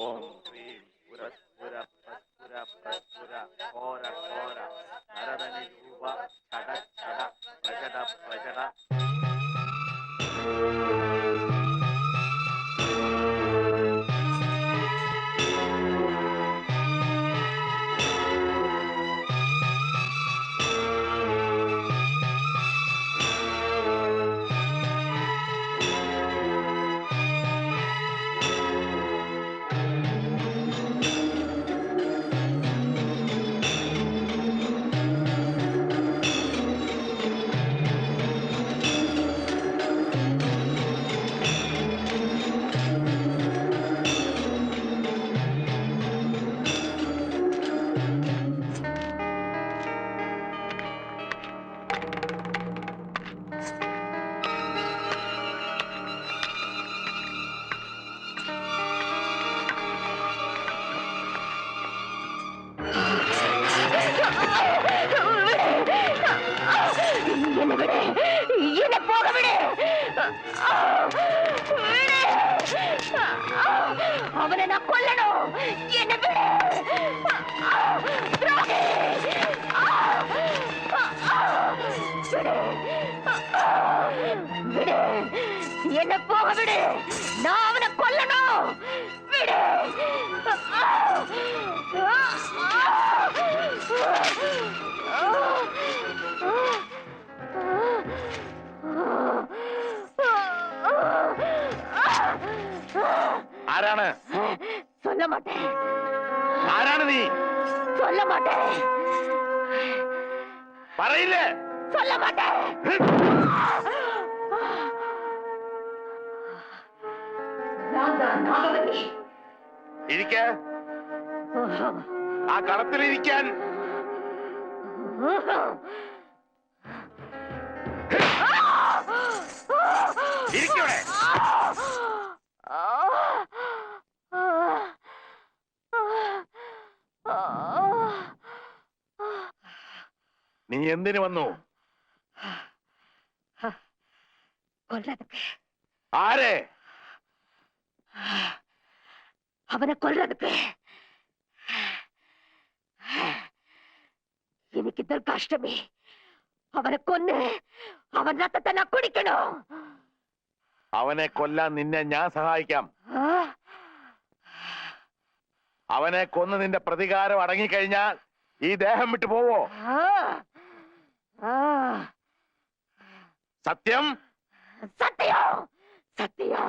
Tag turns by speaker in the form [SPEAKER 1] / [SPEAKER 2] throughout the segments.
[SPEAKER 1] ഓം ശ്രീം പുരസ്പുര പ്രസ്പുര പ്രസ്പുര ഘോര ഘോര നരതനി രൂപ ഛട ഛട പ്രചട പ്രചട.
[SPEAKER 2] അവനെ കൊല്ലണോ? എന്നെ എന്നെ പോക വിട്. ഞാൻ അവനെ കൊല്ലണോ? വിട്.
[SPEAKER 1] ആരാണ്?
[SPEAKER 2] சொல்ல மாட்டேன்.
[SPEAKER 1] ആരാണ് നീ?
[SPEAKER 2] சொல்ல மாட்டேன்.
[SPEAKER 1] പറയില്ലേ?
[SPEAKER 2] சொல்ல மாட்டேன்.
[SPEAKER 1] ഇരിക്ക. ആ കളത്തിലിരിക്കാൻ. ഇരിക്കവിടെ. നീ എന്തിനു വന്നു?
[SPEAKER 2] കൊല്ലതൊക്കെ.
[SPEAKER 1] ആരെ?
[SPEAKER 2] അവനെ കൊല്ലതൊക്കെ. എനിക്ക് ദുർഗാഷ്ടമി. അവനെ കൊന്ന് അവൻ രക്തത്തെ ഞാൻ കുടിക്കണോ?
[SPEAKER 1] അവനെ കൊല്ലാൻ നിന്നെ ഞാൻ സഹായിക്കാം. അവനെ കൊന്ന് നിന്റെ പ്രതികാരം അടങ്ങിക്കഴിഞ്ഞാൽ ഈ ദേഹം വിട്ടു പോവോ? സത്യം?
[SPEAKER 2] സത്യം. സത്യം.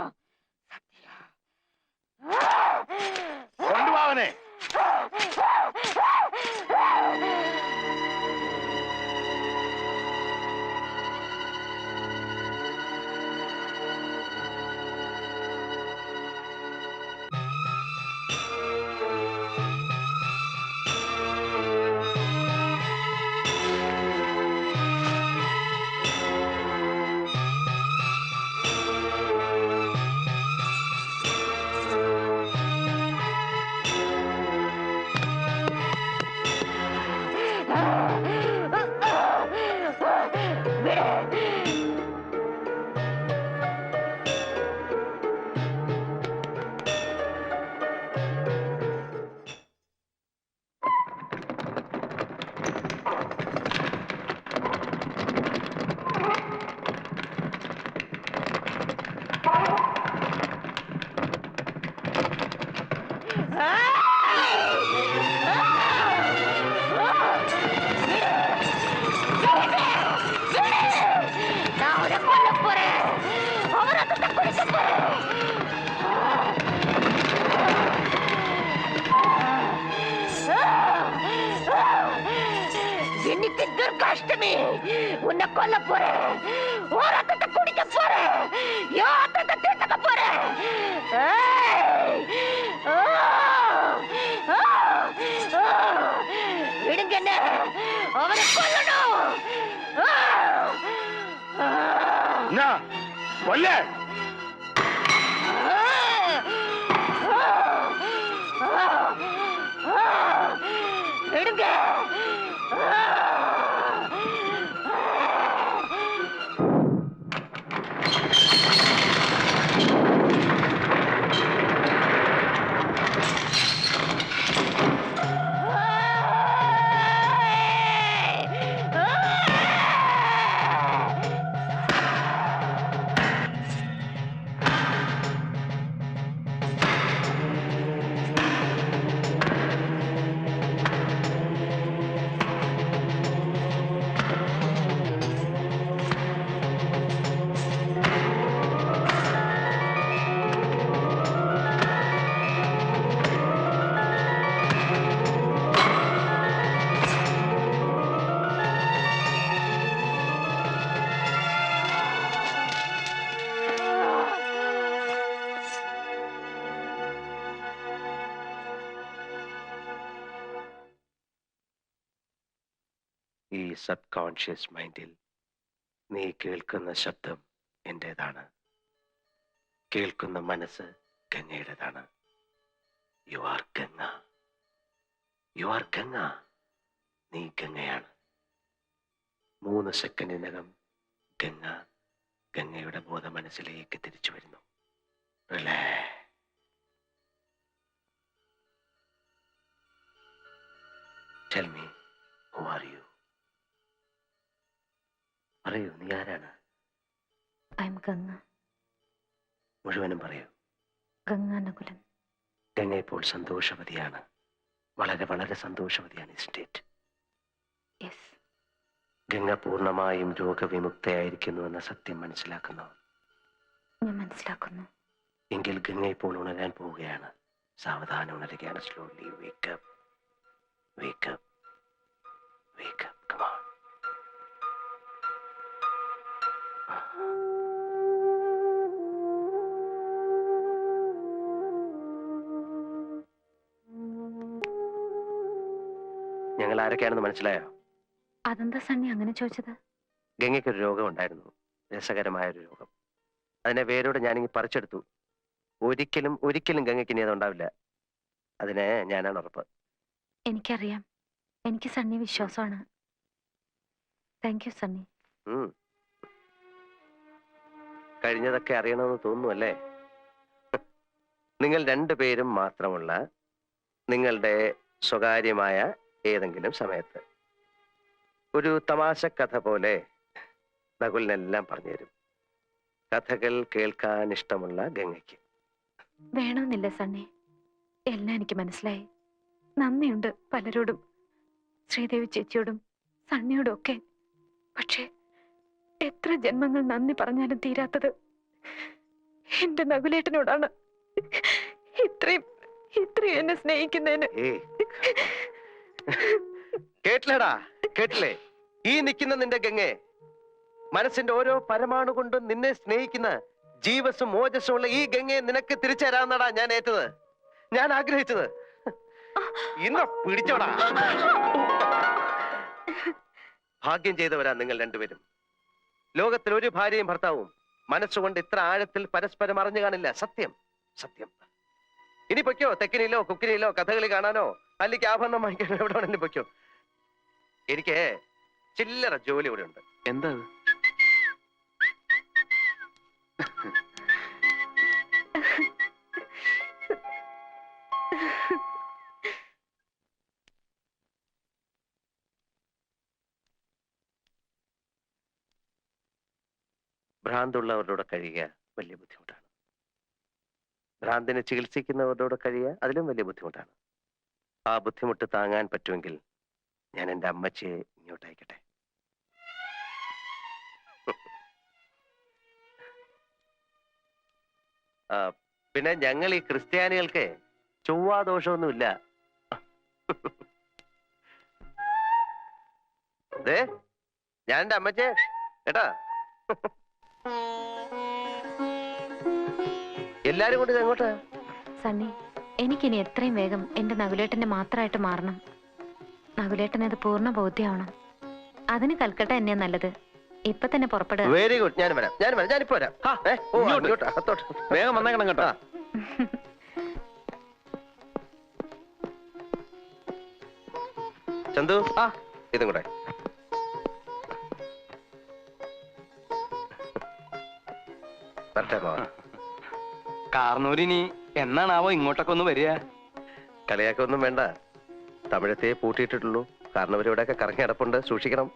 [SPEAKER 1] കൊണ്ടുപോവനെ.
[SPEAKER 2] இன்னைக்கு துர்காஷ்டமி. உன்னை கொல்ல போறேன். ஒரு ரத்தத்தை குடிக்க போறேன். யாத்தத்தை தீர்த்துக்க போறேன். விடுங்க என்ன. அவனை கொல்லணும்.
[SPEAKER 1] கொல்ல.
[SPEAKER 2] விடுங்க.
[SPEAKER 3] ഈ സബ് കോൺഷ്യസ് മൈൻഡിൽ നീ കേൾക്കുന്ന ശബ്ദം എന്റേതാണ്, കേൾക്കുന്ന മനസ്സ് ഗംഗയുടേതാണ്. You are Ganga, you are Ganga. നീ ഗംഗയാണ്. 3 സെക്കൻഡിനകം ഗംഗയുടെ ബോധ മനസ്സിലേക്ക് തിരിച്ചു വരുന്നു. Tell me, who are you? പറയൂ, നീ ആരാണ്?
[SPEAKER 2] I M Ganga.
[SPEAKER 3] മുഴുവനും പറയൂ.
[SPEAKER 2] ഗംഗാനകുലൻ.
[SPEAKER 3] ഗംഗ ഇപ്പോൾ സന്തോഷവതിയാണ്, വളരെ വളരെ സന്തോഷവതിയാണ്.
[SPEAKER 2] യെസ്.
[SPEAKER 3] ഗംഗ പൂർണ്ണമായും രോഗവിമുക്തയായിരിക്കുന്നുവെന്ന സത്യം മനസ്സിലാക്കുന്നു.
[SPEAKER 2] ഞാൻ മനസ്സിലാക്കുന്നു.
[SPEAKER 3] എങ്കിൽ ഗംഗ ഇപ്പോൾ ഉണരാൻ പോവുകയാണ്. സാവധാനം ഉണരുകയാണ്. Slowly wake up, wake up, wake up. Come on. ഞങ്ങൾ ആരൊക്കെയാണെന്ന് മനസ്സിലായോ?
[SPEAKER 2] അതെന്താ സണ്ണി അങ്ങനെ ചോദിച്ചത്?
[SPEAKER 3] ഗംഗയ്ക്കൊരു രോഗം ഉണ്ടായിരുന്നു, രസകരമായൊരു രോഗം. അതിനെ വേരോടെ ഞാനിങ്ങി പറിച്ചെടുത്തു. ഒരിക്കലും ഒരിക്കലും ഗംഗയ്ക്ക് ഇനി അതുണ്ടാവില്ല. അതിന് ഞാനാണ് ഉറപ്പ്.
[SPEAKER 2] എനിക്കറിയാം. എനിക്ക് സണ്ണി വിശ്വാസമാണ്. Thank you Sunny.
[SPEAKER 3] കഴിഞ്ഞതൊക്കെ അറിയണമെന്ന് തോന്നുന്നു അല്ലേ? നിങ്ങൾ 2 പേരും മാത്രമുള്ള നിങ്ങളുടെ സ്വകാര്യമായ ഏതെങ്കിലും സമയത്ത് ഒരു തമാശ കഥ പോലെ നകുലിനെല്ലാം പറഞ്ഞുതരും. കഥകൾ കേൾക്കാൻ ഇഷ്ടമുള്ള ഗംഗയ്ക്ക്.
[SPEAKER 2] വേണമെന്നില്ല സണ്ണി, എല്ലാം എനിക്ക് മനസ്സിലായി. നന്ദിയുണ്ട് പലരോടും, ശ്രീദേവി ചേച്ചിയോടും സണ്ണിയോടും ഒക്കെ. പക്ഷേ എത്ര ജന്മങ്ങൾ നന്ദി പറഞ്ഞാലും തീരാത്തത് എന്റെ നകുലേട്ടനോടാണ്. ഇത്രയും ഇത്രയും എന്നെ സ്നേഹിക്കുന്നതിന്.
[SPEAKER 3] കേട്ടില്ലടാ, കേട്ടില്ലേ? ഈ നിൽക്കുന്ന നിന്റെ ഗംഗെ, മനസ്സിന്റെ ഓരോ പരമാണു കൊണ്ടും നിന്നെ സ്നേഹിക്കുന്ന ജീവസും ഓജസ്സും ഉള്ള ഈ ഗംഗയെ നിനക്ക് തിരിച്ചു തരാമെന്നാടാ ഞാൻ ഏറ്റത്, ഞാൻ ആഗ്രഹിച്ചത്. ഇന്ന് പിടിച്ചോടാ. ഭാഗ്യം ചെയ്തവരാ നിങ്ങൾ 2 പേരും. ലോകത്തിൽ ഒരു ഭാര്യയും ഭർത്താവും മനസ്സുകൊണ്ട് ഇത്ര ആഴത്തിൽ പരസ്പരം അറിഞ്ഞു കാണില്ല. സത്യം, സത്യം. ഇനി പൊയ്ക്കോ, തെക്കിനിയിലോ കുക്കിനിയിലോ കഥകളി കാണാനോ അല്ലെങ്കിൽ ആഭരണം വാങ്ങിക്കാനോ എവിടെ വേണമെങ്കിലും പൊയ്ക്കോ. എനിക്ക് ചില്ലറ ജോലി ഇവിടെ ഉണ്ട്.
[SPEAKER 4] എന്താ?
[SPEAKER 3] ഭ്രാന്തുള്ളവരുടെ കഴിയുക വലിയ ബുദ്ധിമുട്ടാണ്. ഭ്രാന്തിനെ ചികിത്സിക്കുന്നവരുടെ കഴിയുക അതിലും വലിയ ബുദ്ധിമുട്ടാണ്. ആ ബുദ്ധിമുട്ട് താങ്ങാൻ പറ്റുമെങ്കിൽ ഞാൻ എൻ്റെ അമ്മച്ചിയെ ഇങ്ങോട്ട് അയക്കട്ടെ. പിന്നെ ഞങ്ങൾ ഈ ക്രിസ്ത്യാനികൾക്ക് ചൊവ്വാദോഷമൊന്നുമില്ല. ഞാൻ എൻ്റെ അമ്മച്ചേ കേട്ടാ. എല്ലാരും കൊണ്ട് എങ്ങോട്ടാ?
[SPEAKER 2] സണ്ണി, എനിക്കിനി എത്രയും വേഗം എന്റെ നകുലേട്ടന്റെ മാത്രമായിട്ട് മാറണം. നകുലേട്ടനത് പൂർണ്ണ ബോധ്യമാവണം. അതിന് കൽക്കട്ട എന്നെയാ നല്ലത്. ഇപ്പൊ തന്നെ പുറപ്പെടുക.
[SPEAKER 3] Very good. ഞാൻ വരാം, ഞാനിപ്പോ വരാം.
[SPEAKER 4] വേഗം വന്നേക്കണം കേട്ടോ.
[SPEAKER 3] ചന്തു, ഇതും കൂടെ.
[SPEAKER 4] കാർന്നൂരിനി എന്നാണാവോ ഇങ്ങോട്ടൊക്കെ ഒന്ന് വരിക?
[SPEAKER 3] കളിയാക്കൊന്നും വേണ്ട. തമിഴത്തെ പൂട്ടിയിട്ടിട്ടുള്ളൂ. കാരണം ഇവരിവിടെയൊക്കെ കറങ്ങി കിടപ്പുണ്ട്, സൂക്ഷിക്കണം.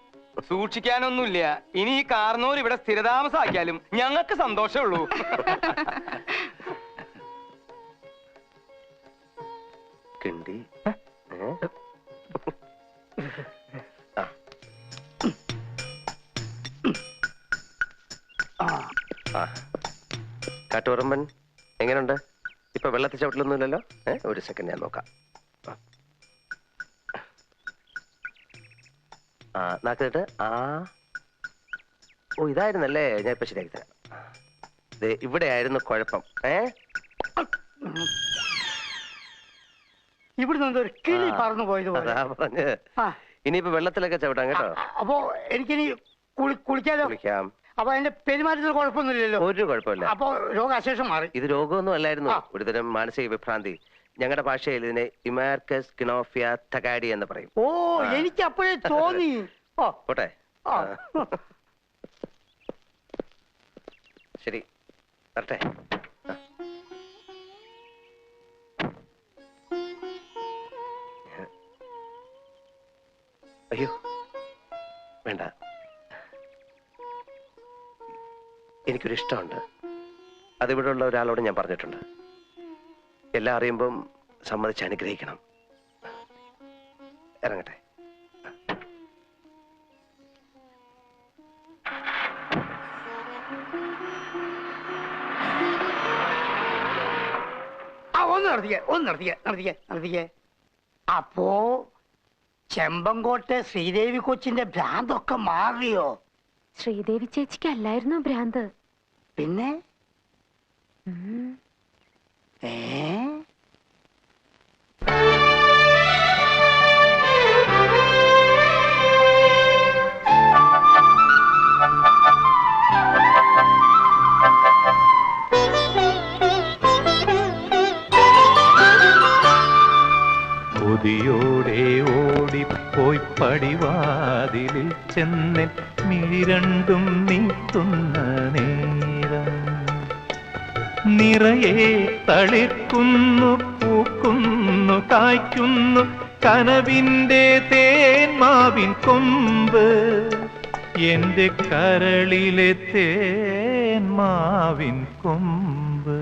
[SPEAKER 4] സൂക്ഷിക്കാനൊന്നുമില്ല. ഇനി ഈ കാർന്നൂർ ഇവിടെ സ്ഥിരതാമസാക്കിയാലും ഞങ്ങൾക്ക് സന്തോഷമുള്ളൂ.
[SPEAKER 3] കിണ്ടി കാട്ടുപറമ്പൻ എങ്ങനെയുണ്ട്? ഇപ്പൊ വെള്ളത്തിൽ ചവിട്ടിലൊന്നുമില്ലല്ലോ? ഒരു സെക്കൻഡ് ഞാൻ നോക്കാം. നാക്കിട്ട് ഓ ഇതായിരുന്നല്ലേ. ഞാൻ ഇപ്പൊ ശരിയാക്കി തരാം. ഇവിടെ ആയിരുന്നു കുഴപ്പം.
[SPEAKER 5] ഇവിടുന്ന് ഒരു കിളി പറന്നു പോയത്
[SPEAKER 3] അതാ പറഞ്ഞ് ഇനിയിപ്പോ വെള്ളത്തിലൊക്കെ ചവിട്ടാം കേട്ടോ.
[SPEAKER 5] അപ്പോ എനിക്കിനി കുളിക്കാലോ?
[SPEAKER 3] കുളിക്കാം.
[SPEAKER 5] അപ്പൊ അതിന്റെ പെരുമാറ്റത്തിൽ കുഴപ്പമൊന്നുമില്ലല്ലോ?
[SPEAKER 3] ഒരു കുഴപ്പമില്ല.
[SPEAKER 5] അപ്പൊ രോഗാശേഷം മാറി.
[SPEAKER 3] ഇത് രോഗമൊന്നും അല്ലായിരുന്നു, ഒരുതരം മാനസിക വിഭ്രാന്തി. ഞങ്ങളുടെ ഭാഷയിൽ ഇതിനെ ഇമാർക്കസ് കിനോഫിയ തകാഡി എന്ന് പറയും.
[SPEAKER 5] ഓ, എനിക്ക് അപ്പോഴേ തോന്നി.
[SPEAKER 3] പോട്ടെ.
[SPEAKER 5] ആ.
[SPEAKER 3] ശരി, വരട്ടെ. അയ്യോ വേണ്ട, എനിക്കൊരു ഇഷ്ടമുണ്ട്. അതിവിടെ ഉള്ള ഒരാളോട് ഞാൻ പറഞ്ഞിട്ടുണ്ട്. എല്ലാം അറിയുമ്പം സമ്മതിച്ച് അനുഗ്രഹിക്കണം. ഇറങ്ങട്ടെ.
[SPEAKER 5] ഒന്ന് നിർത്തിക്കേ. അപ്പോ ചെമ്പങ്കോട്ടെ ശ്രീദേവി കൊച്ചിന്റെ ഭ്രാന്തൊക്കെ മാറിയോ?
[SPEAKER 2] ശ്രീദേവി ചേച്ചിക്ക് അല്ലായിരുന്നു ഭ്രാന്ത്.
[SPEAKER 5] പിന്നെ
[SPEAKER 6] കൊതിയോടെ ഓടിപ്പോയി പടിവാതിലിൽ ചെന്നൻ മിഴി രണ്ടും നീട്ടുന്ന നേരം നിറയെ തളിർക്കുന്നു, പൂക്കുന്നു, കായ്ക്കുന്നു കനവിൻ്റെ തേന്മാവിൻ കൊമ്പ്, എന്റെ കരളിലെ തേന്മാവിൻ കൊമ്പ്.